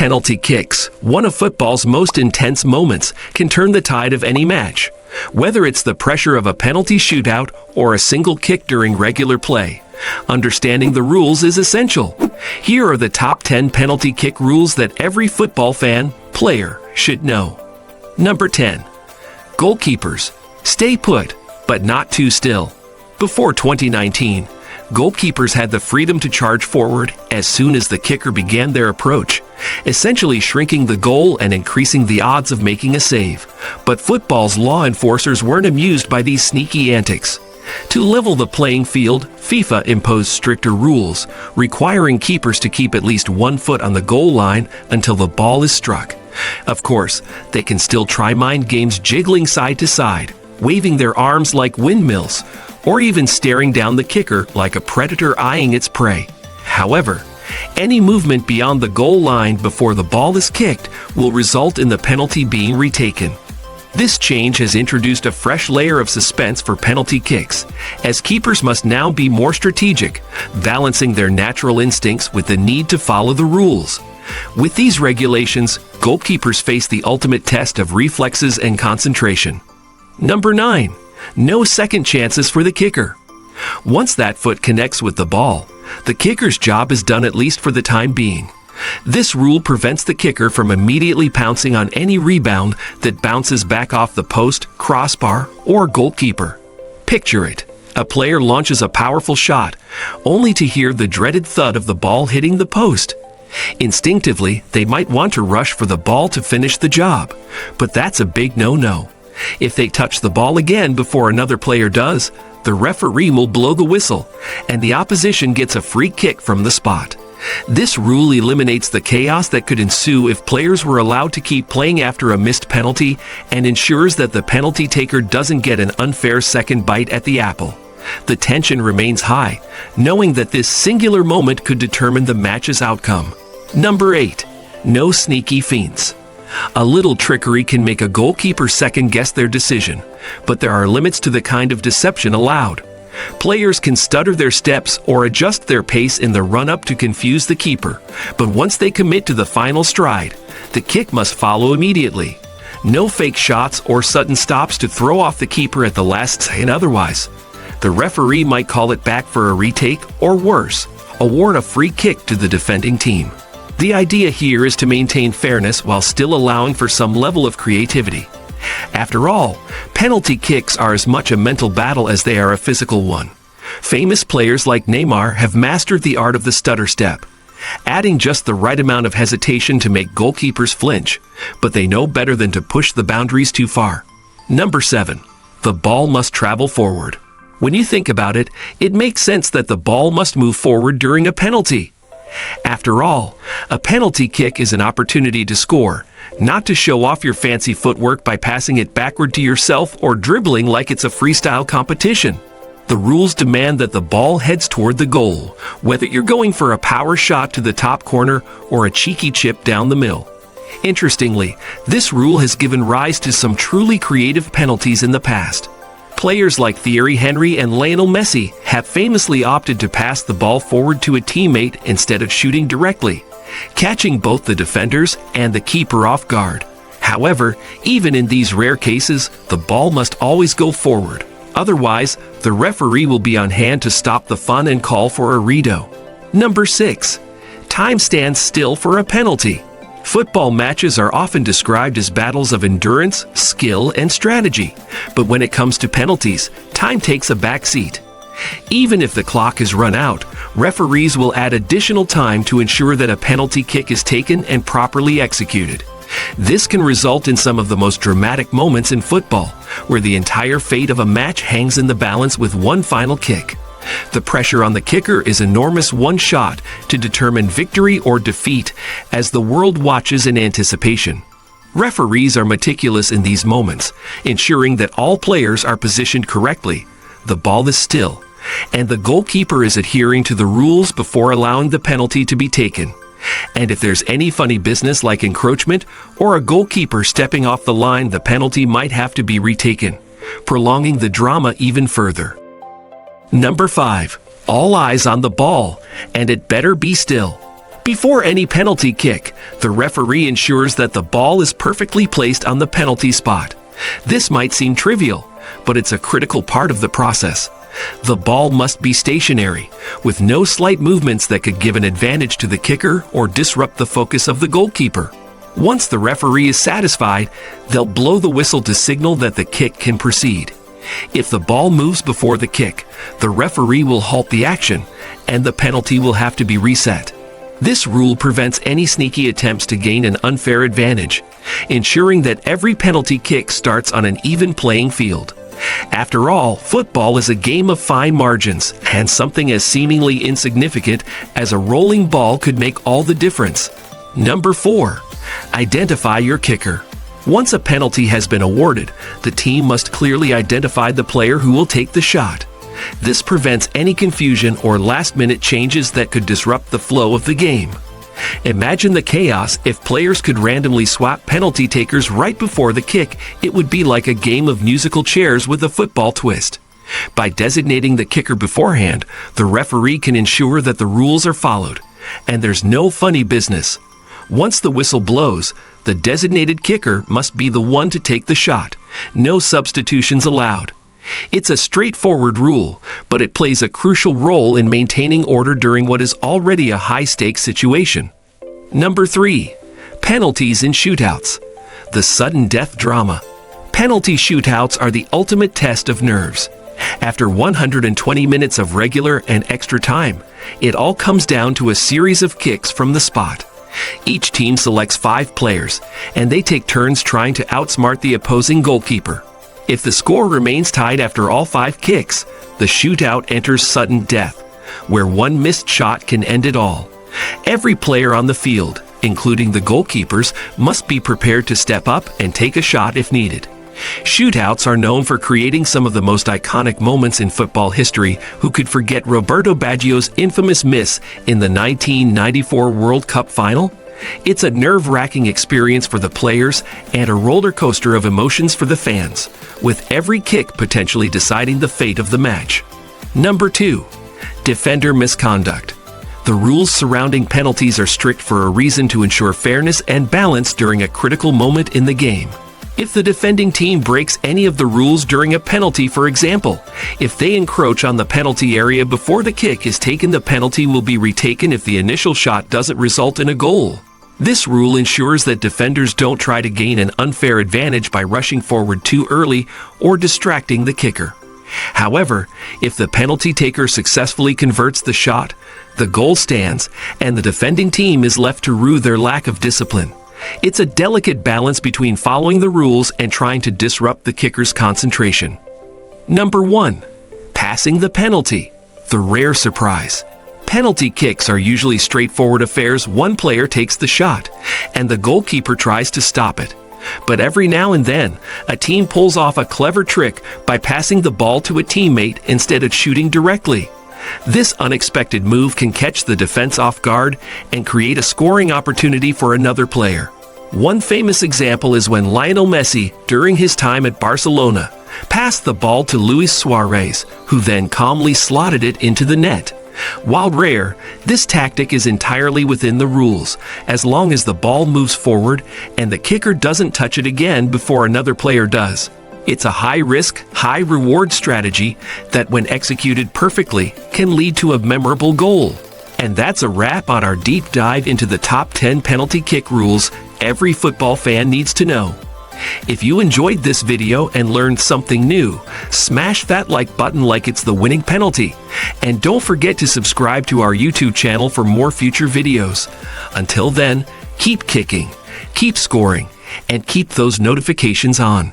Penalty kicks, one of football's most intense moments, can turn the tide of any match. Whether it's the pressure of a penalty shootout or a single kick during regular play, understanding the rules is essential. Here are the top 10 penalty kick rules that every football player should know. Number 10. Goalkeepers, stay put, but not too still. Before 2019, goalkeepers had the freedom to charge forward as soon as the kicker began their approach, essentially shrinking the goal and increasing the odds of making a save. But football's law enforcers weren't amused by these sneaky antics. To level the playing field, FIFA imposed stricter rules, requiring keepers to keep at least 1 foot on the goal line until the ball is struck. Of course, they can still try mind games, jiggling side to side, waving their arms like windmills, or even staring down the kicker like a predator eyeing its prey. However, any movement beyond the goal line before the ball is kicked will result in the penalty being retaken. This change has introduced a fresh layer of suspense for penalty kicks, as keepers must now be more strategic, balancing their natural instincts with the need to follow the rules. With these regulations, goalkeepers face the ultimate test of reflexes and concentration. Number 9. No second chances for the kicker. Once that foot connects with the ball, the kicker's job is done, at least for the time being. This rule prevents the kicker from immediately pouncing on any rebound that bounces back off the post, crossbar, or goalkeeper. Picture it. A player launches a powerful shot, only to hear the dreaded thud of the ball hitting the post. Instinctively, they might want to rush for the ball to finish the job, but that's a big no-no. If they touch the ball again before another player does, the referee will blow the whistle, and the opposition gets a free kick from the spot. This rule eliminates the chaos that could ensue if players were allowed to keep playing after a missed penalty, and ensures that the penalty taker doesn't get an unfair second bite at the apple. The tension remains high, knowing that this singular moment could determine the match's outcome. Number 8. No sneaky fiends. A little trickery can make a goalkeeper second-guess their decision, but there are limits to the kind of deception allowed. Players can stutter their steps or adjust their pace in the run-up to confuse the keeper, but once they commit to the final stride, the kick must follow immediately. No fake shots or sudden stops to throw off the keeper at the last second. Otherwise, the referee might call it back for a retake, or worse, award a free kick to the defending team. The idea here is to maintain fairness while still allowing for some level of creativity. After all, penalty kicks are as much a mental battle as they are a physical one. Famous players like Neymar have mastered the art of the stutter step, adding just the right amount of hesitation to make goalkeepers flinch, but they know better than to push the boundaries too far. Number 7. The ball must travel forward. When you think about it, it makes sense that the ball must move forward during a penalty. After all, a penalty kick is an opportunity to score, not to show off your fancy footwork by passing it backward to yourself or dribbling like it's a freestyle competition. The rules demand that the ball heads toward the goal, whether you're going for a power shot to the top corner or a cheeky chip down the middle. Interestingly, this rule has given rise to some truly creative penalties in the past. Players like Thierry Henry and Lionel Messi have famously opted to pass the ball forward to a teammate instead of shooting directly, catching both the defenders and the keeper off guard. However, even in these rare cases, the ball must always go forward. Otherwise, the referee will be on hand to stop the fun and call for a redo. Number 6. Time stands still for a penalty. Football matches are often described as battles of endurance, skill, and strategy, but when it comes to penalties, time takes a back seat. Even if the clock is run out, referees will add additional time to ensure that a penalty kick is taken and properly executed. This can result in some of the most dramatic moments in football, where the entire fate of a match hangs in the balance with one final kick. The pressure on the kicker is enormous. One shot to determine victory or defeat as the world watches in anticipation. Referees are meticulous in these moments, ensuring that all players are positioned correctly, the ball is still, and the goalkeeper is adhering to the rules before allowing the penalty to be taken. And if there's any funny business like encroachment or a goalkeeper stepping off the line, the penalty might have to be retaken, prolonging the drama even further. Number 5. All eyes on the ball, and it better be still. Before any penalty kick, the referee ensures that the ball is perfectly placed on the penalty spot. This might seem trivial, but it's a critical part of the process. The ball must be stationary, with no slight movements that could give an advantage to the kicker or disrupt the focus of the goalkeeper. Once the referee is satisfied, they'll blow the whistle to signal that the kick can proceed. If the ball moves before the kick, the referee will halt the action, and the penalty will have to be reset. This rule prevents any sneaky attempts to gain an unfair advantage, ensuring that every penalty kick starts on an even playing field. After all, football is a game of fine margins, and something as seemingly insignificant as a rolling ball could make all the difference. Number 4. Identify your kicker. Once a penalty has been awarded, the team must clearly identify the player who will take the shot. This prevents any confusion or last-minute changes that could disrupt the flow of the game. Imagine the chaos if players could randomly swap penalty takers right before the kick. It would be like a game of musical chairs with a football twist. By designating the kicker beforehand, the referee can ensure that the rules are followed, and there's no funny business. Once the whistle blows, the designated kicker must be the one to take the shot. No substitutions allowed. It's a straightforward rule, but it plays a crucial role in maintaining order during what is already a high-stakes situation. Number 3. Penalties in shootouts. The sudden death drama. Penalty shootouts are the ultimate test of nerves. After 120 minutes of regular and extra time, it all comes down to a series of kicks from the spot. Each team selects 5 players, and they take turns trying to outsmart the opposing goalkeeper. If the score remains tied after all 5 kicks, the shootout enters sudden death, where one missed shot can end it all. Every player on the field, including the goalkeepers, must be prepared to step up and take a shot if needed. Shootouts are known for creating some of the most iconic moments in football history. Who could forget Roberto Baggio's infamous miss in the 1994 World Cup final? It's a nerve-wracking experience for the players and a roller coaster of emotions for the fans, with every kick potentially deciding the fate of the match. Number 2. Defender misconduct. The rules surrounding penalties are strict for a reason: to ensure fairness and balance during a critical moment in the game. If the defending team breaks any of the rules during a penalty, for example, if they encroach on the penalty area before the kick is taken, the penalty will be retaken if the initial shot doesn't result in a goal. This rule ensures that defenders don't try to gain an unfair advantage by rushing forward too early or distracting the kicker. However, if the penalty taker successfully converts the shot, the goal stands, and the defending team is left to rue their lack of discipline. It's a delicate balance between following the rules and trying to disrupt the kicker's concentration. Number 1. Passing the penalty. The rare surprise. Penalty kicks are usually straightforward affairs. One player takes the shot, and the goalkeeper tries to stop it. But every now and then, a team pulls off a clever trick by passing the ball to a teammate instead of shooting directly. This unexpected move can catch the defense off guard and create a scoring opportunity for another player. One famous example is when Lionel Messi, during his time at Barcelona, passed the ball to Luis Suarez, who then calmly slotted it into the net. While rare, this tactic is entirely within the rules, as long as the ball moves forward and the kicker doesn't touch it again before another player does. It's a high-risk, high-reward strategy that, when executed perfectly, can lead to a memorable goal. And that's a wrap on our deep dive into the top 10 penalty kick rules every football fan needs to know. If you enjoyed this video and learned something new, smash that like button like it's the winning penalty. And don't forget to subscribe to our YouTube channel for more future videos. Until then, keep kicking, keep scoring, and keep those notifications on.